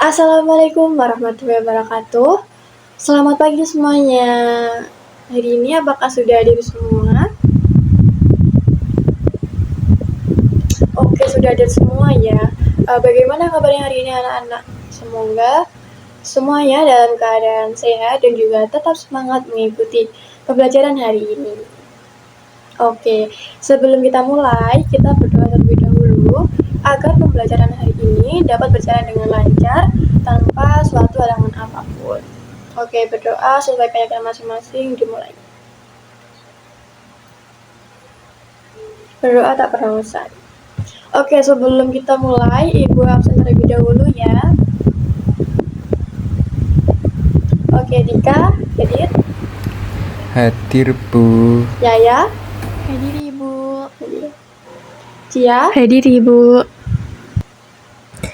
Assalamualaikum warahmatullahi wabarakatuh. Selamat pagi semuanya. Hari ini apakah sudah hadir semua? Oke, sudah hadir semua ya. Bagaimana kabarnya hari ini anak-anak? Semoga semuanya dalam keadaan sehat dan juga tetap semangat mengikuti pembelajaran hari ini. Oke, sebelum kita mulai, kita berdoa terlebih dahulu agar pembelajaran hari ini dapat berjalan dengan lancar tanpa suatu halangan apapun. Oke, berdoa sesuai keyakinan masing-masing, dimulai. Berdoa tak pernah usai. Oke, sebelum kita mulai, Ibu absen terlebih dahulu ya. Oke, Dika, hadir. Hadir, Bu. Yaya, Hadir Ibu. hadir. Cia, Hadir Ibu.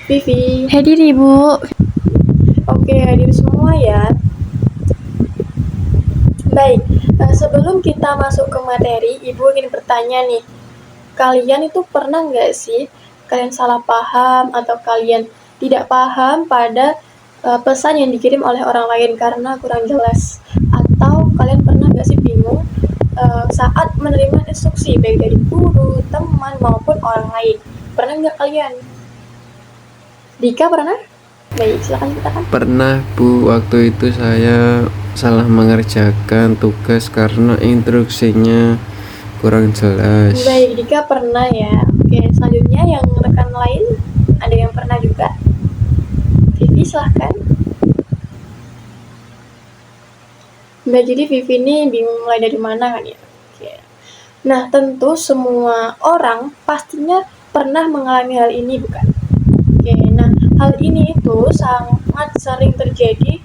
Vivi. Hadir Ibu. Oke, hadir semua ya. Baik, sebelum kita masuk ke materi, Ibu ingin bertanya nih. Kalian itu pernah nggak sih kalian salah paham atau kalian tidak paham pada pesan yang dikirim oleh orang lain karena kurang jelas? Atau kalian pernah nggak sih bingung saat menerima instruksi baik dari guru, teman maupun orang lain? Pernah nggak kalian? Dika pernah? Baik, silakan ceritakan. Pernah, Bu. Waktu itu saya salah mengerjakan tugas karena instruksinya kurang jelas. Baik, Dika pernah ya. Oke, selanjutnya yang rekan lain ada yang pernah juga? Vivi silahkan. Mbak, jadi Vivi ini bingung mulai dari mana kan ya? Oke. Nah, tentu semua orang pastinya pernah mengalami hal ini, bukan? Oke, nah hal ini itu sangat sering terjadi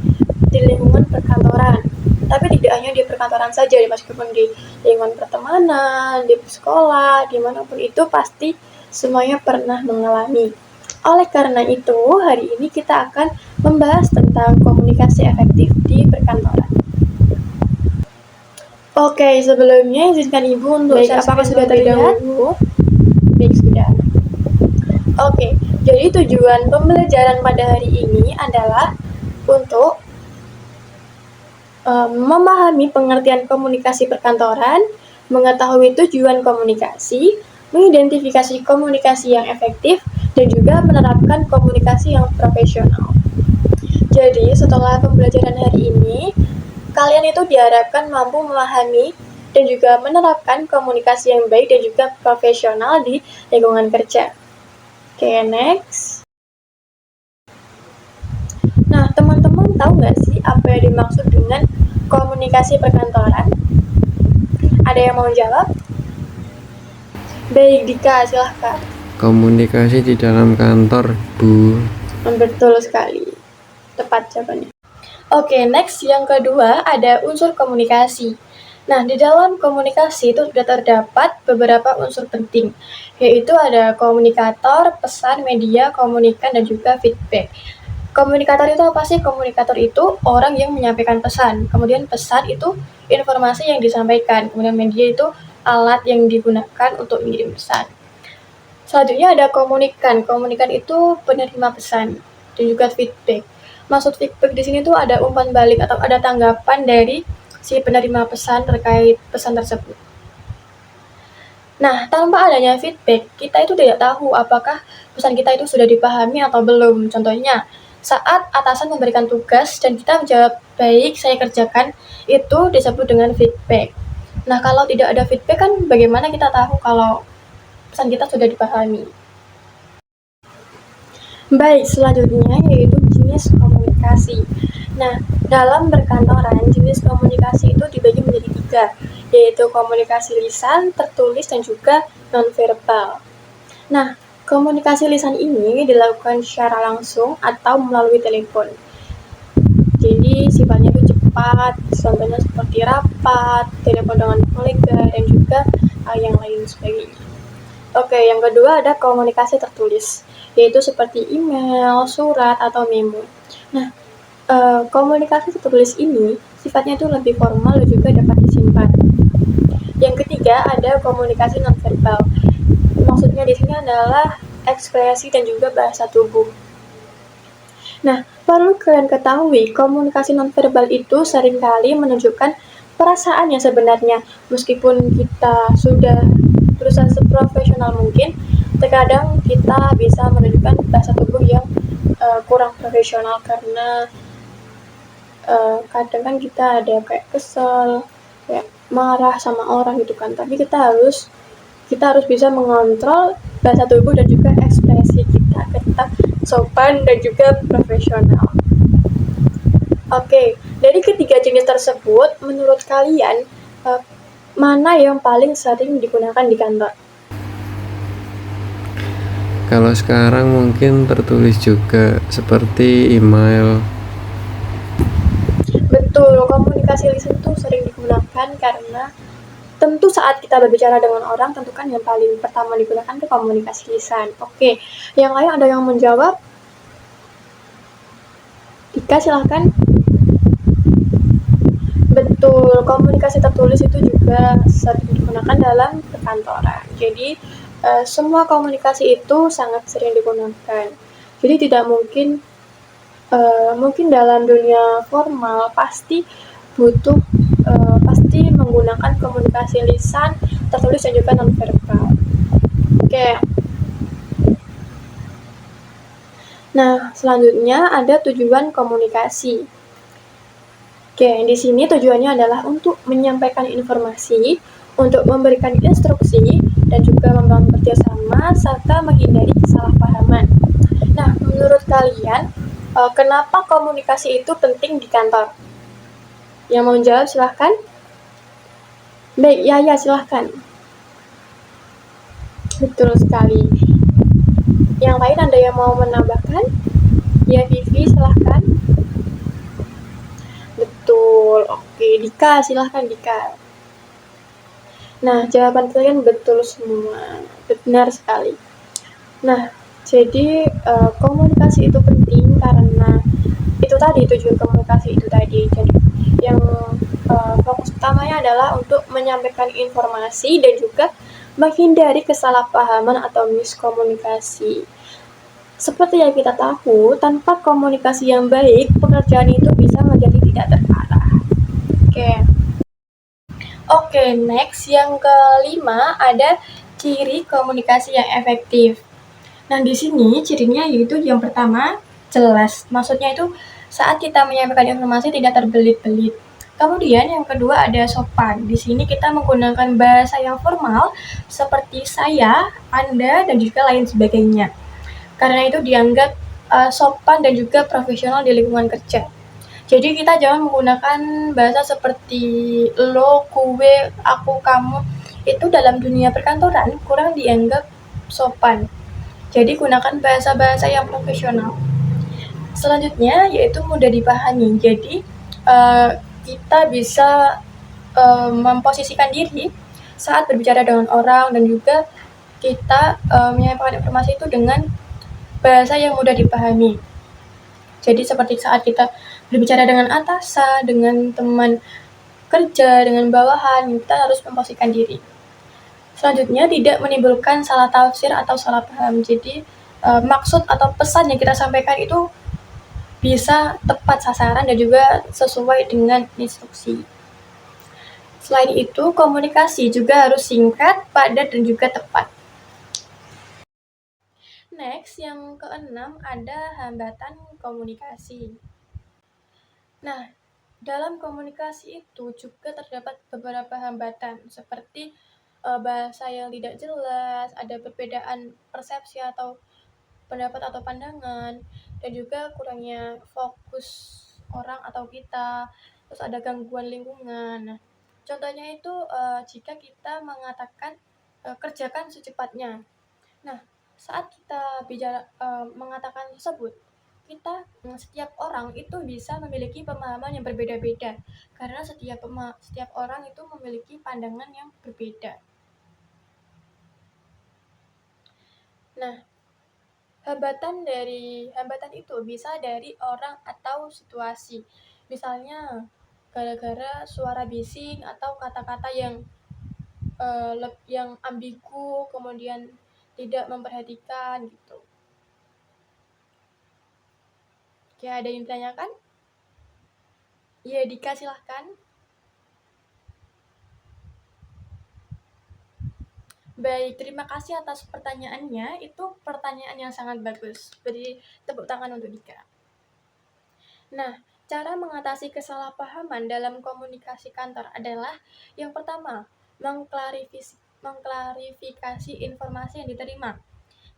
di lingkungan perkantoran. Tapi tidak hanya di perkantoran saja, meskipun di lingkungan pertemanan, di sekolah, dimanapun itu pasti semuanya pernah mengalami. Oleh karena itu, hari ini kita akan membahas tentang komunikasi efektif di perkantoran. Oke, sebelumnya izinkan Ibu untuk Baik, apakah sudah terlihat? Baik, sudah. Oke, jadi tujuan pembelajaran pada hari ini adalah untuk memahami pengertian komunikasi perkantoran, mengetahui tujuan komunikasi, mengidentifikasi komunikasi yang efektif, dan juga menerapkan komunikasi yang profesional. Jadi, setelah pembelajaran hari ini, kalian itu diharapkan mampu memahami dan juga menerapkan komunikasi yang baik dan juga profesional di lingkungan kerja. Oke, next. Nah, teman-teman tahu nggak sih apa yang dimaksud dengan komunikasi perkantoran? Ada yang mau jawab? Baik, Dika, silahkan. Komunikasi di dalam kantor, Bu. Betul sekali. Tepat jawabannya. Oke, next yang kedua ada unsur komunikasi. Nah, di dalam komunikasi itu sudah terdapat beberapa unsur penting, yaitu ada komunikator, pesan, media, komunikan, dan juga feedback. Komunikator itu apa sih? Komunikator itu orang yang menyampaikan pesan. Kemudian pesan itu informasi yang disampaikan. Kemudian media itu alat yang digunakan untuk mengirim pesan. Selanjutnya ada komunikan. Komunikan itu penerima pesan dan juga feedback. Maksud feedback di sini tuh ada umpan balik atau ada tanggapan dari si penerima pesan terkait pesan tersebut. Nah, tanpa adanya feedback, kita itu tidak tahu apakah pesan kita itu sudah dipahami atau belum. Contohnya, saat atasan memberikan tugas dan kita menjawab, baik, saya kerjakan, itu disebut dengan feedback. Nah, kalau tidak ada feedback kan bagaimana kita tahu kalau pesan kita sudah dipahami? Baik, selanjutnya yaitu jenis komunikasi. Nah, dalam perkantoran, jenis komunikasi itu dibagi menjadi 3, yaitu komunikasi lisan, tertulis, dan juga nonverbal. Nah, komunikasi lisan ini dilakukan secara langsung atau melalui telepon. Jadi, sifatnya itu cepat, contohnya seperti rapat, telepon dengan kolega, dan juga yang lain sebagainya. Oke, yang kedua ada komunikasi tertulis, yaitu seperti email, surat, atau memo. Nah, komunikasi tertulis ini sifatnya itu lebih formal dan juga dapat disimpan. Yang ketiga ada komunikasi nonverbal. Maksudnya di sini adalah ekspresi dan juga bahasa tubuh. Nah, perlu kalian ketahui, komunikasi nonverbal itu seringkali menunjukkan perasaan yang sebenarnya. Meskipun kita sudah berusaha seprofesional mungkin, terkadang kita bisa menunjukkan bahasa tubuh yang kurang profesional karena kadang kan kita ada kayak kesel, kayak marah sama orang gitu kan. Tapi kita harus bisa mengontrol bahasa tubuh dan juga ekspresi kita agar tetap sopan dan juga profesional. Oke, dari ketiga jenis tersebut, menurut kalian mana yang paling sering digunakan di kantor? Kalau sekarang mungkin tertulis juga seperti email. Betul, komunikasi lisan tuh sering digunakan karena tentu saat kita berbicara dengan orang, tentu kan yang paling pertama digunakan ke komunikasi lisan. Oke, yang lain ada yang menjawab? Dika, silahkan. Betul, komunikasi tertulis itu juga sering digunakan dalam perkantoran. Jadi, semua komunikasi itu sangat sering digunakan. Jadi tidak mungkin dalam dunia formal pasti butuh pasti menggunakan komunikasi lisan, tertulis dan juga nonverbal. Oke. Nah, selanjutnya ada tujuan komunikasi. Oke, di sini tujuannya adalah untuk menyampaikan informasi, untuk memberikan instruksi, dan juga membangun kerjasama, serta menghindari kesalahpahaman. Nah, menurut kalian, kenapa komunikasi itu penting di kantor? Yang mau jawab silahkan. Baik, ya silahkan. Betul sekali. Yang lain ada yang mau menambahkan? Ya, Vivi, silahkan. Betul, oke. Dika, silahkan Dika. Nah, jawaban kalian betul semua. Benar sekali. Nah, jadi komunikasi itu penting karena itu tadi, tujuan komunikasi itu tadi. Jadi yang fokus utamanya adalah untuk menyampaikan informasi dan juga menghindari kesalahpahaman atau miskomunikasi. Seperti yang kita tahu, tanpa komunikasi yang baik, pekerjaan itu bisa menjadi tidak terarah. Oke, next yang kelima ada ciri komunikasi yang efektif. Nah, di sini cirinya yaitu yang pertama, jelas. Maksudnya itu saat kita menyampaikan informasi tidak terbelit-belit. Kemudian yang kedua ada sopan. Di sini kita menggunakan bahasa yang formal seperti saya, Anda, dan juga lain sebagainya. Karena itu dianggap sopan dan juga profesional di lingkungan kerja. Jadi kita jangan menggunakan bahasa seperti lo, kue, aku, kamu. Itu dalam dunia perkantoran kurang dianggap sopan. Jadi gunakan bahasa-bahasa yang profesional. Selanjutnya yaitu mudah dipahami. Jadi kita bisa memposisikan diri saat berbicara dengan orang dan juga kita menyampaikan informasi itu dengan bahasa yang mudah dipahami. Jadi seperti saat kita berbicara dengan atasan, dengan teman kerja, dengan bawahan, kita harus memposisikan diri. Selanjutnya tidak menimbulkan salah tafsir atau salah paham. Jadi maksud atau pesan yang kita sampaikan itu bisa tepat sasaran dan juga sesuai dengan instruksi. Selain itu, komunikasi juga harus singkat, padat, dan juga tepat. Next, yang keenam ada hambatan komunikasi. Nah, dalam komunikasi itu juga terdapat beberapa hambatan seperti bahasa yang tidak jelas, ada perbedaan persepsi atau pendapat atau pandangan, dan juga kurangnya fokus orang atau kita, terus ada gangguan lingkungan. Nah, contohnya itu jika kita mengatakan kerjakan secepatnya. Nah, saat kita mengatakan tersebut, setiap orang itu bisa memiliki pemahaman yang berbeda-beda karena setiap orang itu memiliki pandangan yang berbeda. Nah, hambatan itu bisa dari orang atau situasi. Misalnya gara-gara suara bising atau kata-kata yang ambigu, kemudian tidak memperhatikan gitu. Oke, ada yang ditanyakan? Ya, Dika silahkan. Baik, terima kasih atas pertanyaannya. Itu pertanyaan yang sangat bagus. Beri tepuk tangan untuk Dika. Nah, cara mengatasi kesalahpahaman dalam komunikasi kantor adalah yang pertama, mengklarifikasi informasi yang diterima.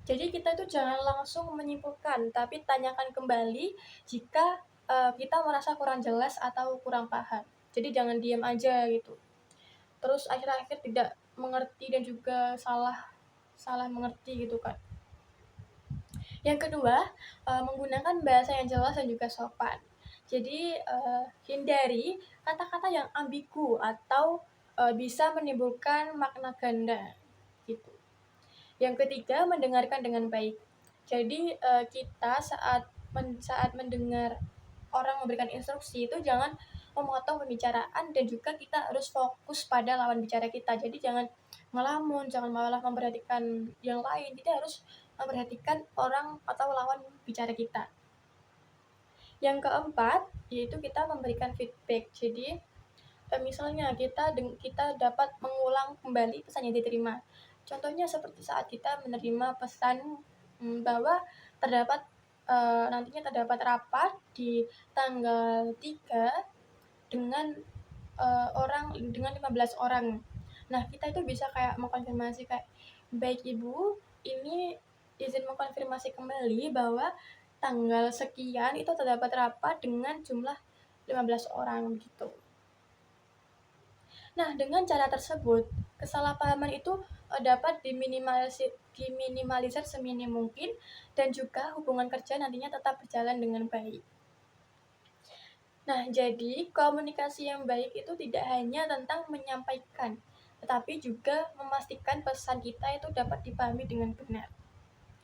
Jadi kita itu jangan langsung menyimpulkan, tapi tanyakan kembali jika kita merasa kurang jelas atau kurang paham. Jadi jangan diam aja gitu. Terus akhir-akhir tidak mengerti dan juga salah mengerti gitu kan. Yang kedua, menggunakan bahasa yang jelas dan juga sopan. Jadi hindari kata-kata yang ambigu atau bisa menimbulkan makna ganda gitu. Yang ketiga, mendengarkan dengan baik. Jadi kita saat mendengar orang memberikan instruksi itu jangan memotong pembicaraan dan juga kita harus fokus pada lawan bicara kita. Jadi jangan ngelamun, jangan malah memperhatikan yang lain. Kita harus memperhatikan orang atau lawan bicara kita. Yang keempat, yaitu kita memberikan feedback. Jadi misalnya kita dapat mengulang kembali pesan yang diterima. Contohnya seperti saat kita menerima pesan bahwa nantinya terdapat rapat di tanggal 3 dengan 15 orang. Nah, kita itu bisa kayak mengkonfirmasi kayak, baik Ibu, ini izin mengkonfirmasi kembali bahwa tanggal sekian itu terdapat rapat dengan jumlah 15 orang gitu. Nah, dengan cara tersebut, kesalahpahaman itu dapat diminimalisir seminim mungkin dan juga hubungan kerja nantinya tetap berjalan dengan baik. Nah, jadi komunikasi yang baik itu tidak hanya tentang menyampaikan, tetapi juga memastikan pesan kita itu dapat dipahami dengan benar.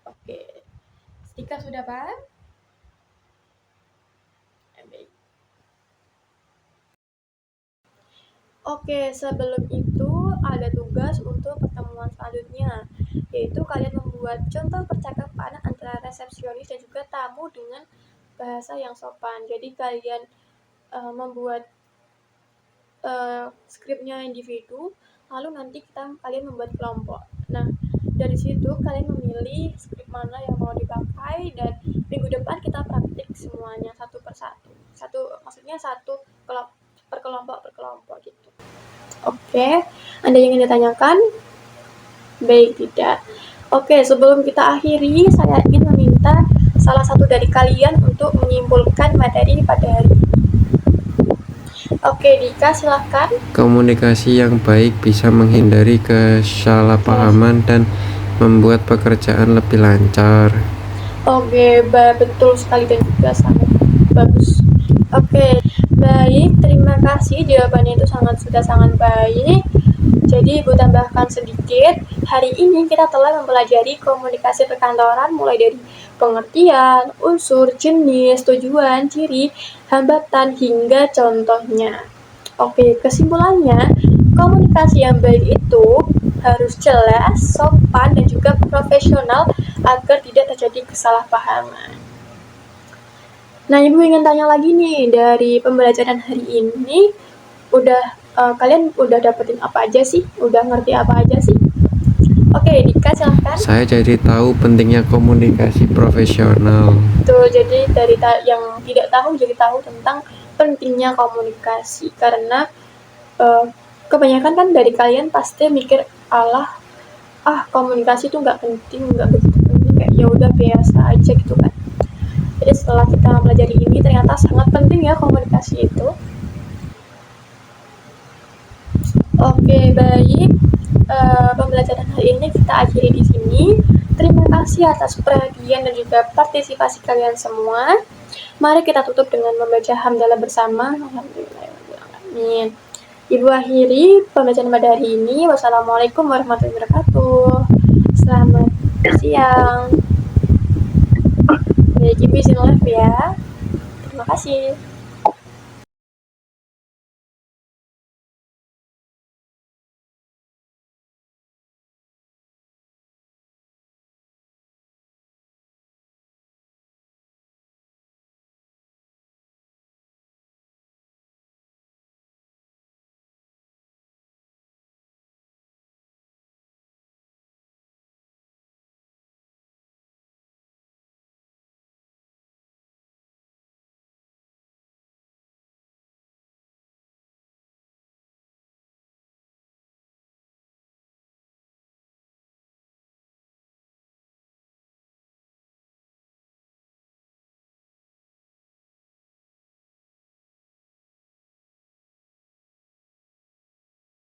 Oke, Stika sudah paham? Baik. Oke, sebelum itu ada tugas untuk pertemuan selanjutnya, yaitu kalian membuat contoh percakapan antara resepsionis dan juga tamu dengan bahasa yang sopan. Jadi kalian membuat skripnya individu, lalu nanti kalian membuat kelompok. Nah, dari situ kalian memilih skrip mana yang mau dipakai dan minggu depan kita praktik semuanya satu persatu. Maksudnya satu per kelompok gitu. Oke, ada yang ingin ditanyakan? Baik, tidak. Oke, sebelum kita akhiri, saya ingin meminta salah satu dari kalian untuk menyimpulkan materi pada hari ini. Oke, Dika, silahkan. Komunikasi yang baik bisa menghindari kesalahpahaman dan membuat pekerjaan lebih lancar. Oke, betul sekali dan juga sangat bagus. Oke, baik, terima kasih, jawabannya itu sudah sangat baik. Jadi Ibu tambahkan sedikit, hari ini kita telah mempelajari komunikasi perkantoran mulai dari pengertian, unsur, jenis, tujuan, ciri, hambatan, hingga contohnya. Oke, kesimpulannya, komunikasi yang baik itu harus jelas, sopan, dan juga profesional agar tidak terjadi kesalahpahaman. Nah, Ibu ingin tanya lagi nih, dari pembelajaran hari ini, kalian udah dapetin apa aja sih? Udah ngerti apa aja sih? Oke, Dika, silahkan. Saya jadi tahu pentingnya komunikasi profesional. Betul, jadi dari yang tidak tahu jadi tahu tentang pentingnya komunikasi. Karena kebanyakan kan dari kalian pasti mikir, komunikasi itu nggak penting, nggak begitu penting, kayak ya udah biasa aja gitu kan. Jadi setelah kita mempelajari ini ternyata sangat penting ya komunikasi itu. Oke, baik. Pembelajaran hari ini kita akhiri di sini. Terima kasih atas perhatian dan juga partisipasi kalian semua. Mari kita tutup dengan membaca hamdalah bersama. Alhamdulillahirrahmanirrahim. Ibu akhiri pembelajaran pada hari ini. Wassalamualaikum warahmatullahi wabarakatuh. Selamat siang. Baik, Ibu izin live ya. Terima kasih.